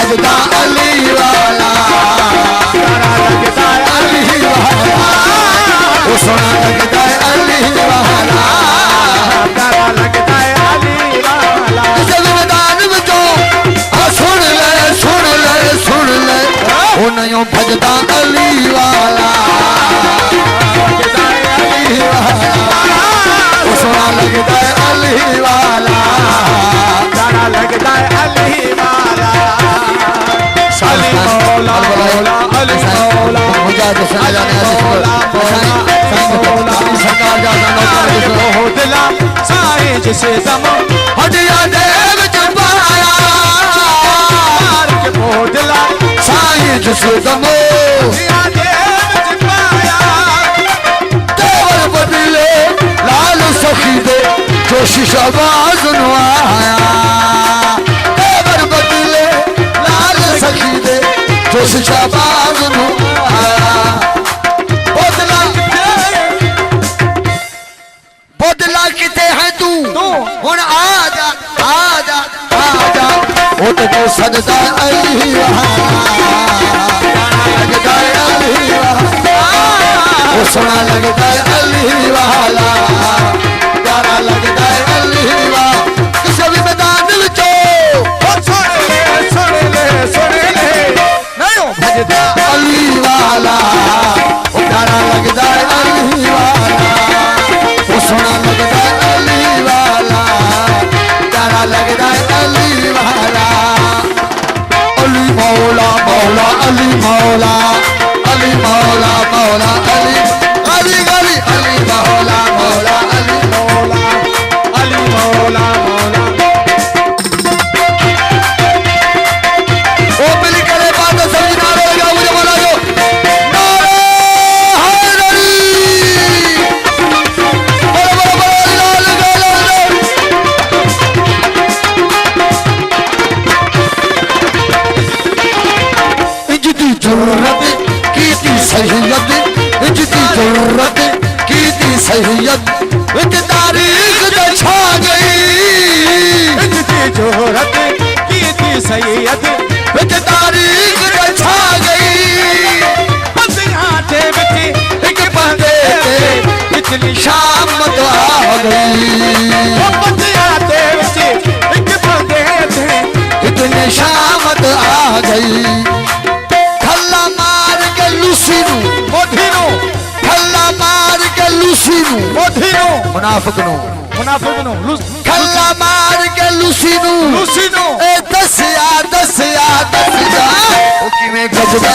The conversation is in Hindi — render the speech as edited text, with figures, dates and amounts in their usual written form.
भजदा अली वाला प्यारा लगदा अली वाला वो सोना लगदा अली वाला प्यारा लगदा अली वाला जब मैदान में जो सुन ले वो नहीं भजदा अली वाला लगदा अली वाला वो सोना लगदा अली वाला प्यारा लगदा अली वाला अली मौला मौला अली मौला मुजाहिद शाहजान सरकार जाता हो दिला साए जिसे दम हटिया देव चंपाया के हो दिला साए जिसे दम हटिया देव चंपाया देवर बदले लाल सखी दे जो शिशाबाज नवाया देवर बदले लाल सखी दे जो शिशाबाज नवाया बदला किते है तू हुन आजा आजा आजा वो तो सजदा अली लगदा अली वो सोना लगदा अली वाला प्यारा लगदा अली वाला किसी भी मैदान विचो सुन ले नहीं भजदा अली वाला वो प्यारा लगदा अली वाला वो सोना लगदा अली वाला प्यारा लगदा अली वाला अली मौला मौला अली मौला अली मौला मौला अली अली अली अली मौला मौला अली मौला अली मौला मौला ओ मिल करे बात समझ ना रहेगा मुझे बोला जो नारे हैदरी जरूरत की थी सहियत इजती जरूरत की थी सहियत एक तारीख जो छा गई इजती जरूरत की थी सहियत एक तारीख जो छा गई बंदे बिठी एक बंदे इतनी शाम तो आ गई बंदे बिठी एक बंदे इतनी शाम तो आ गई मुनाफिक नो खल्ला मार के लूसीनू ए दसिया ओ कि मैं गजबा